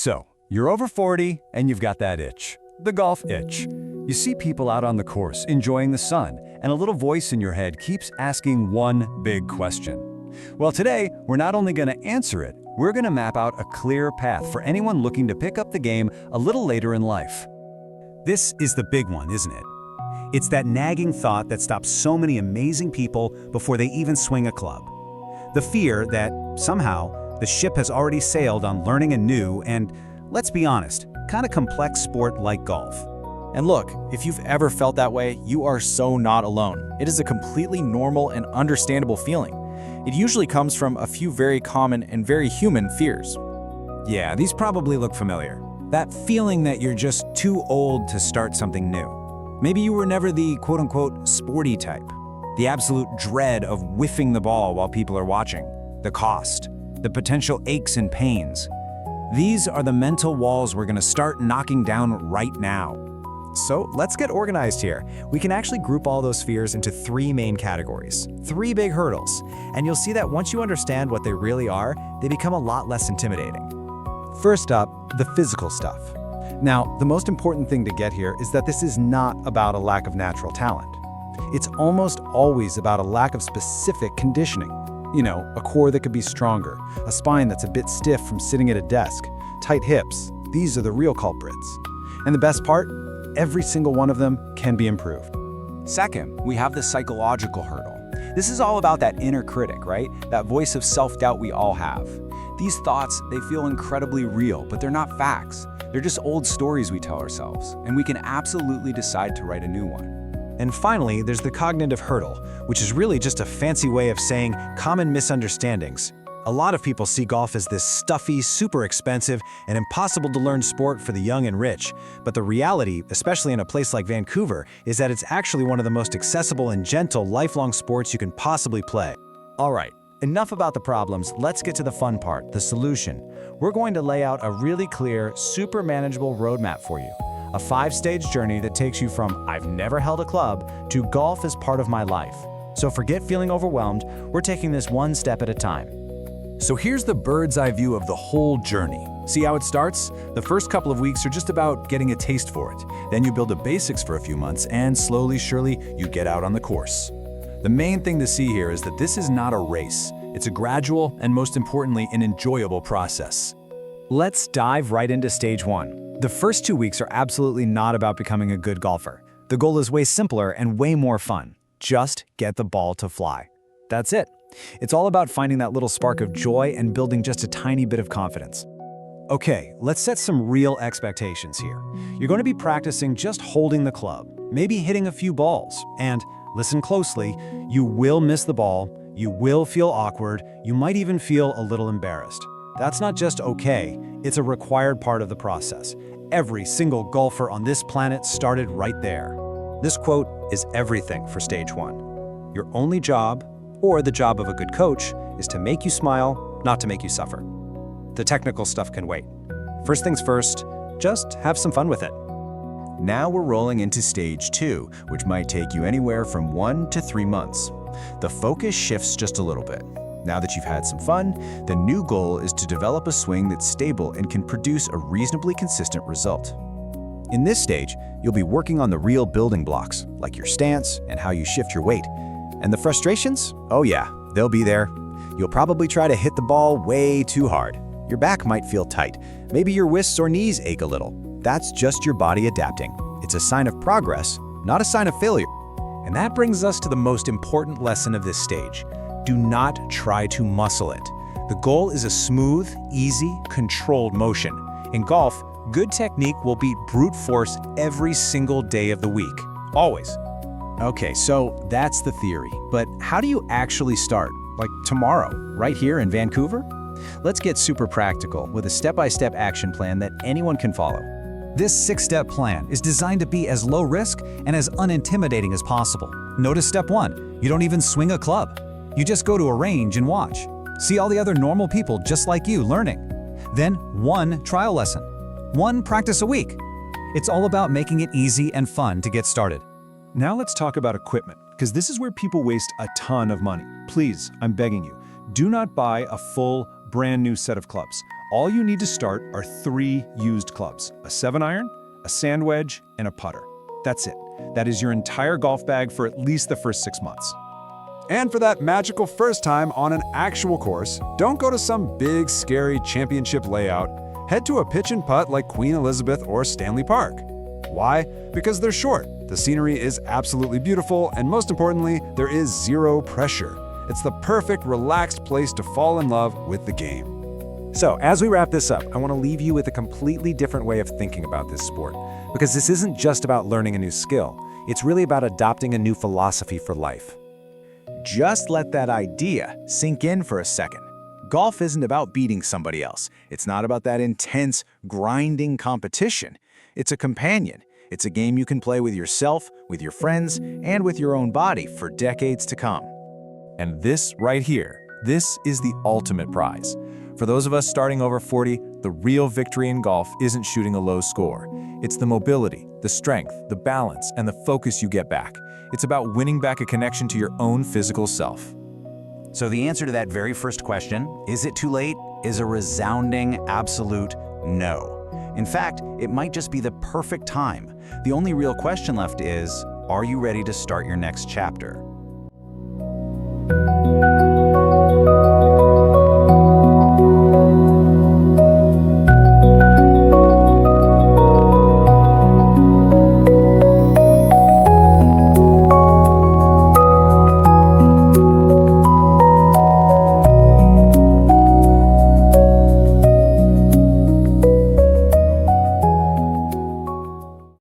So, you're over 40 and you've got that itch, the golf itch. You see people out on the course enjoying the sun, and a little voice in your head keeps asking one big question. Well, today, we're not only going to answer it, we're going to map out a clear path for anyone looking to pick up the game a little later in life. This is the big one, isn't it? It's that nagging thought that stops so many amazing people before they even swing a club. The fear that, somehow, the ship has already sailed on learning a new and, let's be honest, kind of complex sport like golf. And look, if you've ever felt that way, you are so not alone. It is a completely normal and understandable feeling. It usually comes from a few very common and very human fears. Yeah, these probably look familiar. That feeling that you're just too old to start something new. Maybe you were never the quote-unquote sporty type. The absolute dread of whiffing the ball while people are watching. The cost. The potential aches and pains. These are the mental walls we're going to start knocking down right now. So let's get organized here. We can actually group all those fears into three main categories, three big hurdles, and you'll see that once you understand what they really are, they become a lot less intimidating. First up, the physical stuff. Now, the most important thing to get here is that this is not about a lack of natural talent. It's almost always about a lack of specific conditioning. You know, a core that could be stronger, a spine that's a bit stiff from sitting at a desk, tight hips. These are the real culprits. And the best part? Every single one of them can be improved. Second, we have the psychological hurdle. This is all about that inner critic, right? That voice of self-doubt we all have. These thoughts, they feel incredibly real, but they're not facts. They're just old stories we tell ourselves, and we can absolutely decide to write a new one. And finally, there's the cognitive hurdle, which is really just a fancy way of saying common misunderstandings. A lot of people see golf as this stuffy, super expensive, and impossible to learn sport for the young and rich. But the reality, especially in a place like Vancouver, is that it's actually one of the most accessible and gentle lifelong sports you can possibly play. All right, enough about the problems. Let's get to the fun part, the solution. We're going to lay out a really clear, super manageable roadmap for you. A 5-stage journey that takes you from I've never held a club to golf is part of my life. So forget feeling overwhelmed. We're taking this one step at a time. So here's the bird's eye view of the whole journey. See how it starts? The first couple of weeks are just about getting a taste for it. Then you build the basics for a few months, and slowly, surely, you get out on the course. The main thing to see here is that this is not a race. It's a gradual and, most importantly, an enjoyable process. Let's dive right into stage 1. The first 2 weeks are absolutely not about becoming a good golfer. The goal is way simpler and way more fun. Just get the ball to fly. That's it. It's all about finding that little spark of joy and building just a tiny bit of confidence. Okay, let's set some real expectations here. You're going to be practicing just holding the club, maybe hitting a few balls, and listen closely, you will miss the ball, you will feel awkward, you might even feel a little embarrassed. That's not just okay, it's a required part of the process. Every single golfer on this planet started right there. This quote is everything for stage 1. Your only job, or the job of a good coach, is to make you smile, not to make you suffer. The technical stuff can wait. First things first, just have some fun with it. Now we're rolling into stage 2, which might take you anywhere from 1 to 3 months. The focus shifts just a little bit. Now that you've had some fun, the new goal is to develop a swing that's stable and can produce a reasonably consistent result. In this stage, you'll be working on the real building blocks, like your stance and how you shift your weight. And the frustrations? Oh yeah, they'll be there. You'll probably try to hit the ball way too hard. Your back might feel tight. Maybe your wrists or knees ache a little. That's just your body adapting. It's a sign of progress, not a sign of failure. And that brings us to the most important lesson of this stage. Do not try to muscle it. The goal is a smooth, easy, controlled motion. In golf, good technique will beat brute force every single day of the week. Always. Okay, so that's the theory. But how do you actually start? Like tomorrow, right here in Vancouver? Let's get super practical with a step-by-step action plan that anyone can follow. This 6-step plan is designed to be as low risk and as unintimidating as possible. Notice step 1, you don't even swing a club. You just go to a range and watch. See all the other normal people just like you learning. Then 1 trial lesson, 1 practice a week. It's all about making it easy and fun to get started. Now let's talk about equipment, because this is where people waste a ton of money. Please, I'm begging you, do not buy a full, brand new set of clubs. All you need to start are 3 used clubs: a 7-iron, a sand wedge, and a putter. That's it. That is your entire golf bag for at least the first 6 months. And for that magical first time on an actual course, don't go to some big, scary championship layout. Head to a pitch and putt like Queen Elizabeth or Stanley Park. Why? Because they're short, the scenery is absolutely beautiful, and most importantly, there is zero pressure. It's the perfect, relaxed place to fall in love with the game. So, as we wrap this up, I want to leave you with a completely different way of thinking about this sport. Because this isn't just about learning a new skill, it's really about adopting a new philosophy for life. Just let that idea sink in for a second. Golf isn't about beating somebody else. It's not about that intense, grinding competition. It's a companion. It's a game you can play with yourself, with your friends, and with your own body for decades to come. And this right here, this is the ultimate prize. For those of us starting over 40, the real victory in golf isn't shooting a low score. It's the mobility, the strength, the balance, and the focus you get back. It's about winning back a connection to your own physical self. So the answer to that very first question, is it too late, is a resounding, absolute no. In fact, it might just be the perfect time. The only real question left is, are you ready to start your next chapter?